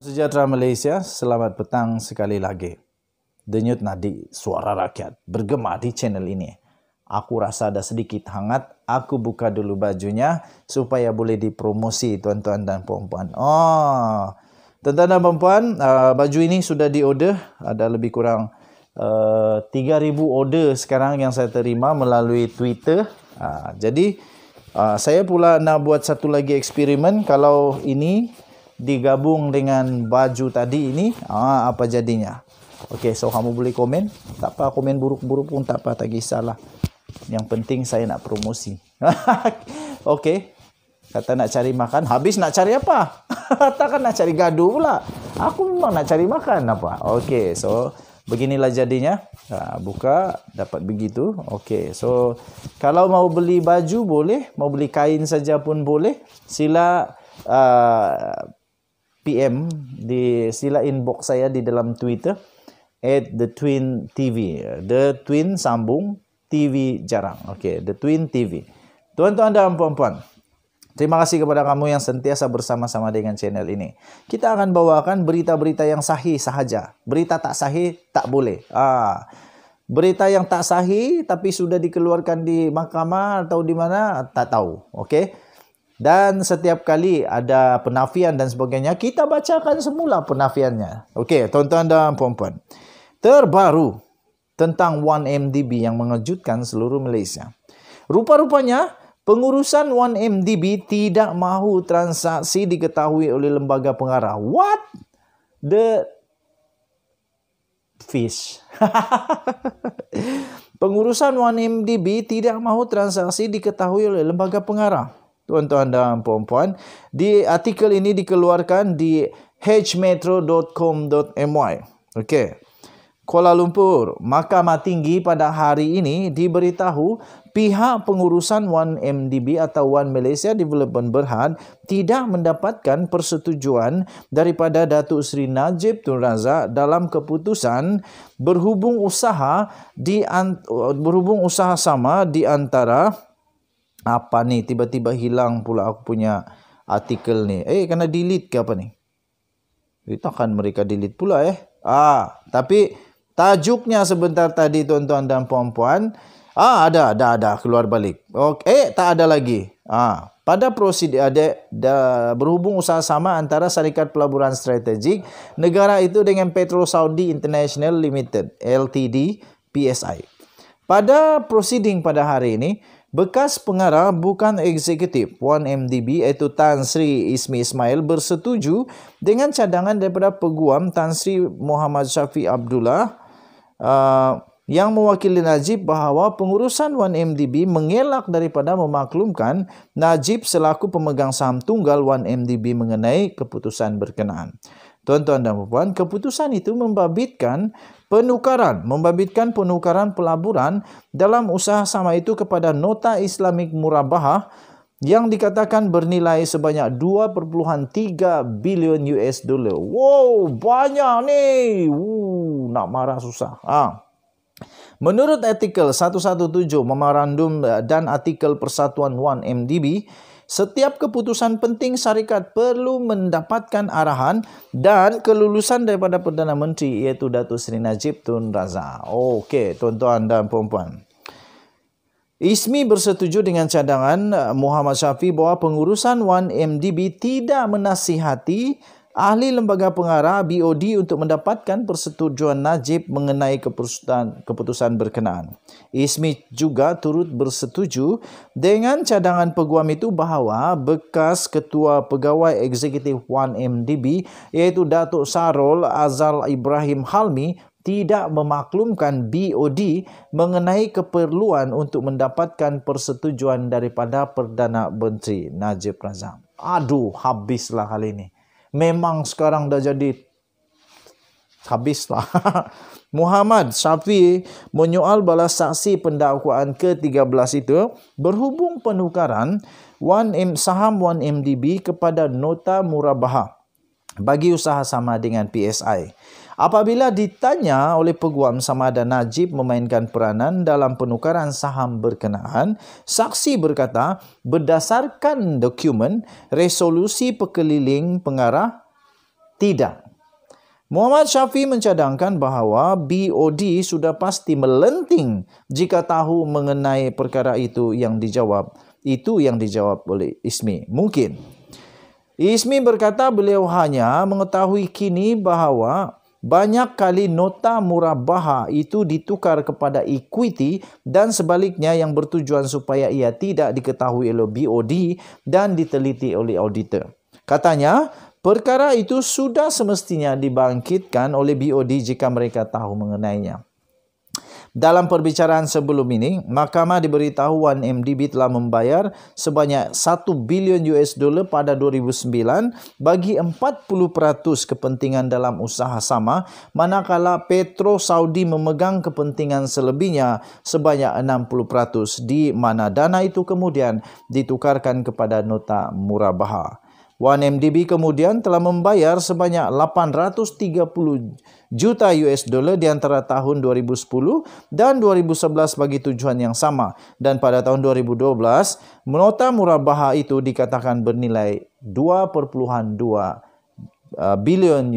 Sejahtera Malaysia, selamat petang sekali lagi. Denyut nadi suara rakyat bergema di channel ini. Aku rasa ada sedikit hangat, aku buka dulu bajunya supaya boleh dipromosi tuan-tuan dan puan-puan. Tuan-tuan dan puan-puan, baju ini sudah diorder, ada lebih kurang 3,000 order sekarang yang saya terima melalui Twitter. Jadi saya pula nak buat satu lagi eksperimen. Kalau ini digabung dengan baju tadi ini, apa jadinya? Okey, so kamu boleh komen. Tak apa, komen buruk-buruk pun tak apa, tak kisahlah. Yang penting saya nak promosi. Okey. Kata nak cari makan, habis nak cari apa? Takkan nak cari gaduh pula. Aku memang nak cari makan apa. Okey, so beginilah jadinya. Buka, dapat begitu. Okey, so kalau mau beli baju boleh, mau beli kain saja pun boleh. Sila PM sila inbox saya di dalam Twitter @thetwin.tv. The Twin sambung, TV jarang. Okey, The Twin TV. Tuan-tuan dan puan-puan, terima kasih kepada kamu yang sentiasa bersama-sama dengan channel ini. Kita akan bawakan berita-berita yang sahih sahaja. Berita tak sahih tak boleh. Berita yang tak sahih tapi sudah dikeluarkan di mahkamah atau di mana tak tahu. Okey. Dan setiap kali ada penafian dan sebagainya, kita bacakan semula penafiannya. Okey, tuan-tuan dan puan-puan. Terbaru tentang 1MDB yang mengejutkan seluruh Malaysia. Rupa-rupanya, pengurusan 1MDB tidak mahu transaksi diketahui oleh lembaga pengarah. What? The fish. Pengurusan 1MDB tidak mahu transaksi diketahui oleh lembaga pengarah. Tuan-tuan dan puan-puan, di artikel ini dikeluarkan di hmetro.com.my. Okey. Kuala Lumpur, Mahkamah Tinggi pada hari ini diberitahu pihak pengurusan 1MDB atau One Malaysia Development Berhad tidak mendapatkan persetujuan daripada Datuk Seri Najib Tun Razak dalam keputusan berhubung usaha sama di antara apa ni, tiba-tiba hilang pula aku punya artikel ni. Kena delete ke apa ni? Takkan mereka delete pula tapi tajuknya sebentar tadi tuan-tuan dan puan-puan, ada keluar balik. Tak ada lagi. Pada prosedur berhubung usaha sama antara Syarikat Pelaburan Strategik negara itu dengan Petro Saudi International Limited Ltd PSI. Pada prosiding pada hari ini, bekas pengarah bukan eksekutif 1MDB iaitu Tan Sri Ismi Ismail bersetuju dengan cadangan daripada Peguam Tan Sri Muhammad Syafiq Abdullah yang mewakili Najib bahawa pengurusan 1MDB mengelak daripada memaklumkan Najib selaku pemegang saham tunggal 1MDB mengenai keputusan berkenaan. Tuan-tuan dan puan-puan, keputusan itu membabitkan penukaran pelaburan dalam usaha sama itu kepada Nota Islamik Murabahah yang dikatakan bernilai sebanyak 2.3 bilion US dollar. Wow, banyak ni. Nak marah susah. Menurut artikel 117 Memorandum dan artikel Persatuan 1MDB, setiap keputusan penting syarikat perlu mendapatkan arahan dan kelulusan daripada Perdana Menteri iaitu Datuk Seri Najib Tun Razak. Okey, tuan-tuan dan puan-puan. ISMI bersetuju dengan cadangan Muhammad Syafiq bahawa pengurusan 1MDB tidak menasihati ahli lembaga pengarah BOD untuk mendapatkan persetujuan Najib mengenai keputusan berkenaan. ISMI juga turut bersetuju dengan cadangan peguam itu bahawa bekas Ketua Pegawai Eksekutif 1MDB iaitu Datuk Sarol Azal Ibrahim Halmi tidak memaklumkan BOD mengenai keperluan untuk mendapatkan persetujuan daripada Perdana Menteri Najib Razak. Aduh, habislah kali ini. Memang sekarang dah jadi habislah. Muhammad Syafiq menyoal balas saksi pendakwaan ke-13 itu berhubung penukaran saham 1MDB kepada Nota Murabahah bagi usaha sama dengan PSI. Apabila ditanya oleh peguam sama ada Najib memainkan peranan dalam penukaran saham berkenaan, saksi berkata berdasarkan dokumen resolusi pekeliling pengarah Tidak. Muhammad Syafiee mencadangkan bahawa BOD sudah pasti melenting jika tahu mengenai perkara itu yang dijawab. Itu yang dijawab oleh Ismi. Mungkin. Ismi berkata beliau hanya mengetahui kini bahawa banyak kali nota murabaha itu ditukar kepada equity dan sebaliknya yang bertujuan supaya ia tidak diketahui oleh BOD dan diteliti oleh auditor. Katanya, perkara itu sudah semestinya dibangkitkan oleh BOD jika mereka tahu mengenainya. Dalam perbicaraan sebelum ini, mahkamah diberitahu 1MDB telah membayar sebanyak $1 bilion pada 2009 bagi 40% kepentingan dalam usaha sama, manakala Petro Saudi memegang kepentingan selebihnya sebanyak 60%, di mana dana itu kemudian ditukarkan kepada nota murabaha. 1MDB kemudian telah membayar sebanyak $830 juta di antara tahun 2010 dan 2011 bagi tujuan yang sama. Dan pada tahun 2012, nota murabaha itu dikatakan bernilai $2.2 bilion.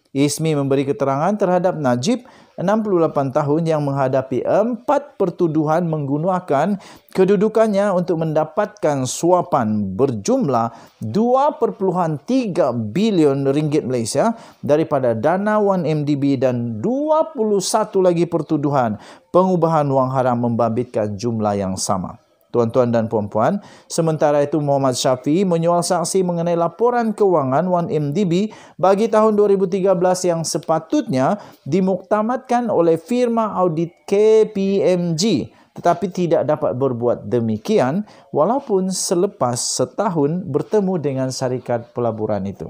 Ismi memberi keterangan terhadap Najib, 68 tahun, yang menghadapi 4 pertuduhan menggunakan kedudukannya untuk mendapatkan suapan berjumlah 2.3 bilion ringgit Malaysia daripada dana 1MDB dan 21 lagi pertuduhan pengubahan wang haram membabitkan jumlah yang sama. Tuan-tuan dan puan-puan, sementara itu Muhammad Syafiee menyoal saksi mengenai laporan kewangan 1MDB bagi tahun 2013 yang sepatutnya dimuktamadkan oleh firma audit KPMG, tetapi tidak dapat berbuat demikian walaupun selepas setahun bertemu dengan syarikat pelaburan itu.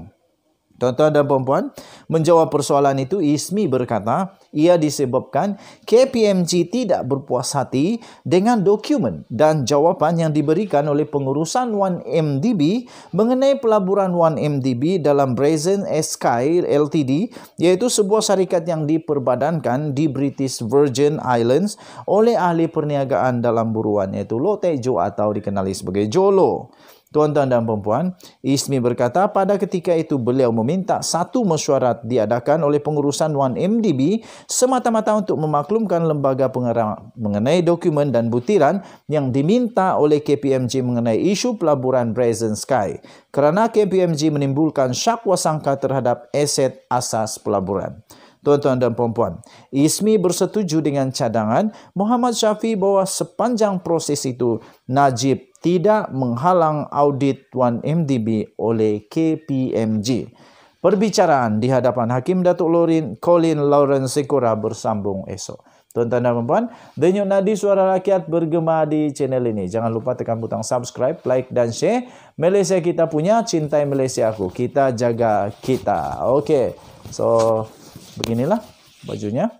Tuan-tuan dan puan-puan, menjawab persoalan itu, Ismi berkata, ia disebabkan KPMG tidak berpuas hati dengan dokumen dan jawapan yang diberikan oleh pengurusan 1MDB mengenai pelaburan 1MDB dalam Brazen Sky Ltd, iaitu sebuah syarikat yang diperbadankan di British Virgin Islands oleh ahli perniagaan dalam buruan, iaitu Loh Teck Joe atau dikenali sebagai Jolo. Tuan-tuan dan puan-puan, Ismi berkata pada ketika itu beliau meminta satu mesyuarat diadakan oleh pengurusan 1MDB semata-mata untuk memaklumkan lembaga pengarah mengenai dokumen dan butiran yang diminta oleh KPMG mengenai isu pelaburan Brazen Sky, kerana KPMG menimbulkan syak wasangka terhadap aset asas pelaburan. Tuan-tuan dan puan-puan, Ismi bersetuju dengan cadangan Muhammad Syafiee bahawa sepanjang proses itu Najib tidak menghalang audit 1MDB oleh KPMG. Perbicaraan di hadapan Hakim Datuk Colin Lawrence Sekora bersambung esok. Tuan-tuan dan puan-puan, denyut nadi suara rakyat bergema di channel ini. Jangan lupa tekan butang subscribe, like dan share. Malaysia kita punya, cintai Malaysia aku. Kita jaga kita. Okey. So, beginilah bajunya.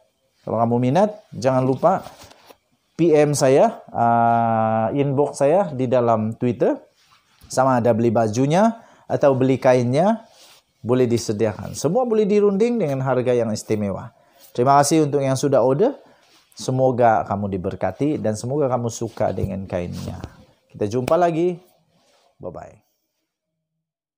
Kalau kamu minat, jangan lupa PM saya, inbox saya di dalam Twitter. Sama ada beli bajunya atau beli kainnya, boleh disediakan. Semua boleh dirunding dengan harga yang istimewa. Terima kasih untuk yang sudah order. Semoga kamu diberkati dan semoga kamu suka dengan kainnya. Kita jumpa lagi. Bye-bye.